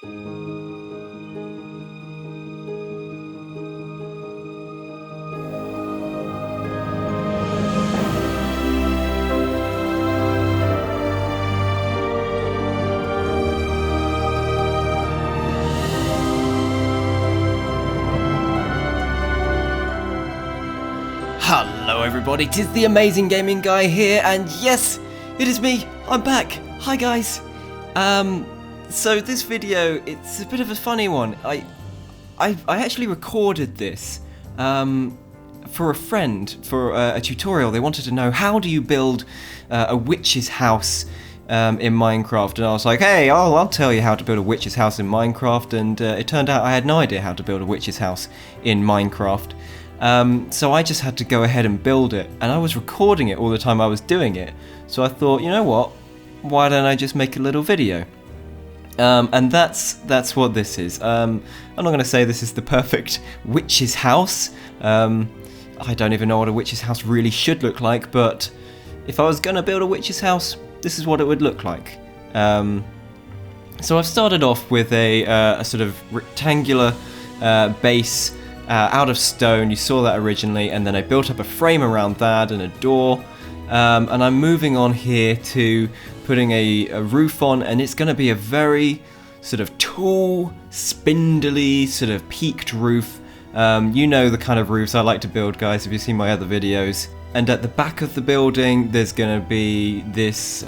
Hello everybody, 'tis the Amazing Gaming Guy here, and yes, it is me, I'm back. Hi guys. So this video, it's a bit of a funny one. I actually recorded this for a friend, for a tutorial. They wanted to know, how do you build a witch's house in Minecraft? And I was like, hey, I'll tell you how to build a witch's house in Minecraft, and it turned out I had no idea how to build a witch's house in Minecraft. So I just had to go ahead and build it, and I was recording it all the time I was doing it. So I thought, you know what, why don't I just make a little video? And that's what this is. I'm not going to say this is the perfect witch's house. I don't even know what a witch's house really should look like, but if I was going to build a witch's house, this is what it would look like. So I've started off with a sort of rectangular base out of stone. You saw that originally, and then I built up a frame around that and a door, and I'm moving on here to putting a roof on, and it's going to be a very sort of tall, spindly, sort of peaked roof. You know the kind of roofs I like to build, guys, if you've seen my other videos. And at the back of the building there's going to be this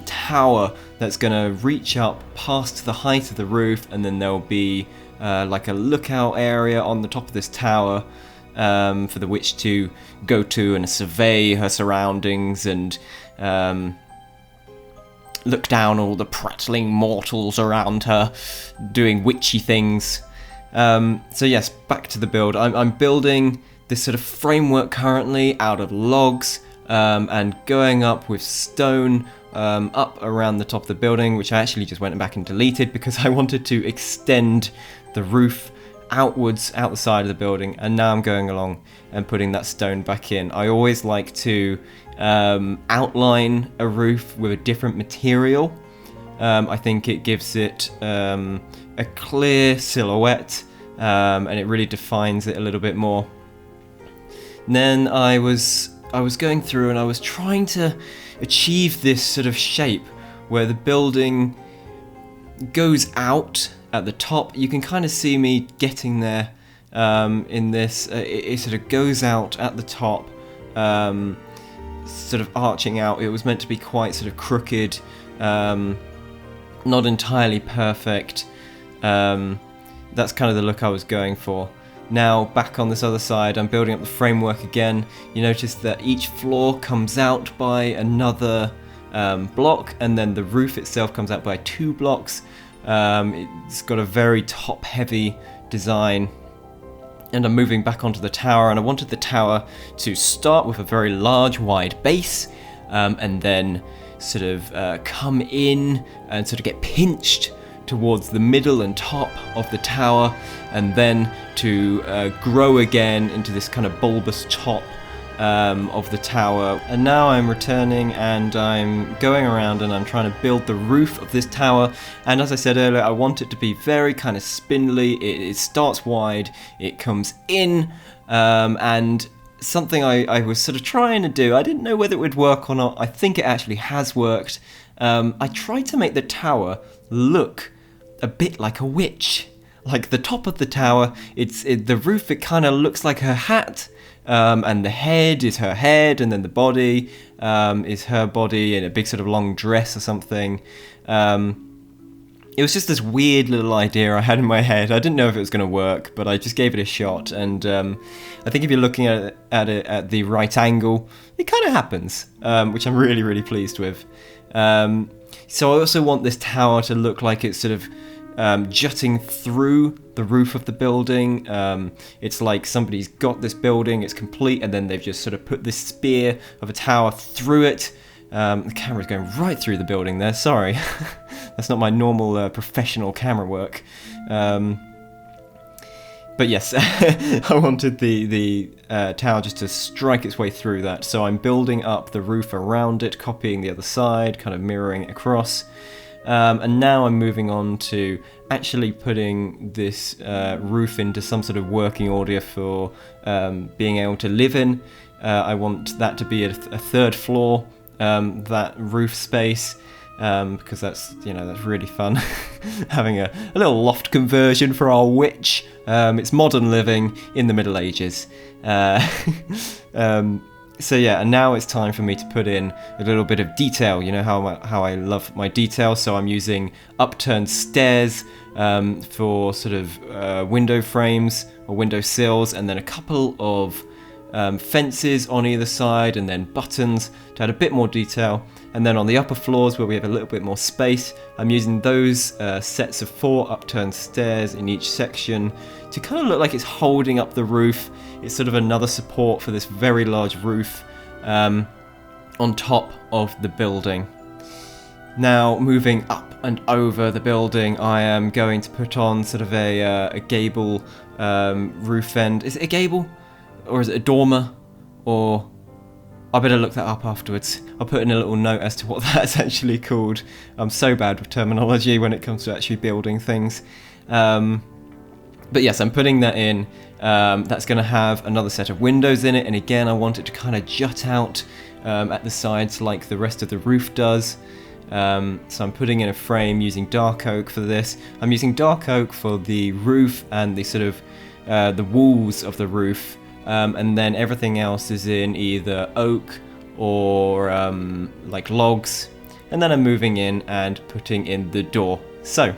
tower that's going to reach up past the height of the roof, and then there'll be like a lookout area on the top of this tower for the witch to go to and survey her surroundings and look down all the prattling mortals around her doing witchy things. So yes, back to the build. I'm building this sort of framework currently out of logs and going up with stone up around the top of the building, which I actually just went back and deleted because I wanted to extend the roof outwards out the side of the building, and now I'm going along and putting that stone back in. I always like to outline a roof with a different material. I think it gives it a clear silhouette, and it really defines it a little bit more. And then I was going through and I was trying to achieve this sort of shape where the building goes out at the top. You can kind of see me getting there in this. It sort of goes out at the top, sort of arching out. It was meant to be quite sort of crooked, not entirely perfect. That's kind of the look I was going for. Now back on this other side, I'm building up the framework again. You notice that each floor comes out by another block, and then the roof itself comes out by 2 blocks. It's got a very top-heavy design, and I'm moving back onto the tower, and I wanted the tower to start with a very large, wide base, and then sort of come in and sort of get pinched towards the middle and top of the tower, and then to grow again into this kind of bulbous top of the tower. And now I'm returning and I'm going around and I'm trying to build the roof of this tower, and as I said earlier, I want it to be very kind of spindly. It starts wide, it comes in, and something I was sort of trying to do, I didn't know whether it would work or not. I think it actually has worked. I tried to make the tower look a bit like a witch. Like the top of the tower, the roof, it kind of looks like her hat, and the head is her head, and then the body is her body in a big sort of long dress or something. It was just this weird little idea I had in my head. I didn't know if it was going to work, but I just gave it a shot, and I think if you're looking at it at the right angle, it kind of happens, which I'm really, really pleased with. So I also want this tower to look like it's sort of jutting through the roof of the building. It's like somebody's got this building, it's complete, and then they've just sort of put this spear of a tower through it. The camera's going right through the building there, sorry. That's not my normal professional camera work. But yes, I wanted the tower just to strike its way through that, so I'm building up the roof around it, copying the other side, kind of mirroring it across. And now I'm moving on to actually putting this roof into some sort of working order for being able to live in. I want that to be a third floor, that roof space, because that's really fun. Having a little loft conversion for our witch. It's modern living in the Middle Ages. So yeah, and now it's time for me to put in a little bit of detail. You know how I love my detail, so I'm using upturned stairs for sort of window frames or window sills, and then a couple of fences on either side, and then buttons to add a bit more detail. And then on the upper floors where we have a little bit more space, I'm using those sets of 4 upturned stairs in each section to kind of look like it's holding up the roof. It's sort of another support for this very large roof on top of the building. Now, moving up and over the building, I am going to put on sort of a gable roof end. Is it a gable? Or is it a dormer? Or I better look that up afterwards. I'll put in a little note as to what that's actually called. I'm so bad with terminology when it comes to actually building things. But yes, I'm putting that in. That's going to have another set of windows in it, and again I want it to kind of jut out at the sides like the rest of the roof does. So I'm putting in a frame using dark oak for this. I'm using dark oak for the roof and the sort of the walls of the roof. And then everything else is in either oak or like logs. And then I'm moving in and putting in the door. So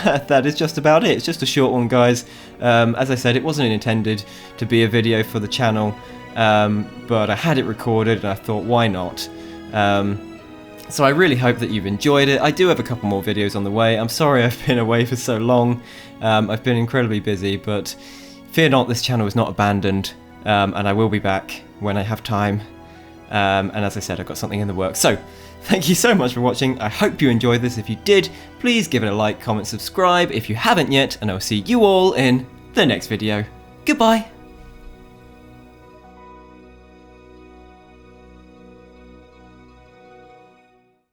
that is just about it. It's just a short one, guys. As I said, it wasn't intended to be a video for the channel, but I had it recorded and I thought, why not? So I really hope that you've enjoyed it. I do have a couple more videos on the way. I'm sorry I've been away for so long. I've been incredibly busy, but fear not, this channel is not abandoned, and I will be back when I have time. And as I said, I've got something in the works. So, thank you so much for watching. I hope you enjoyed this. If you did, please give it a like, comment, subscribe if you haven't yet, and I'll see you all in the next video. Goodbye!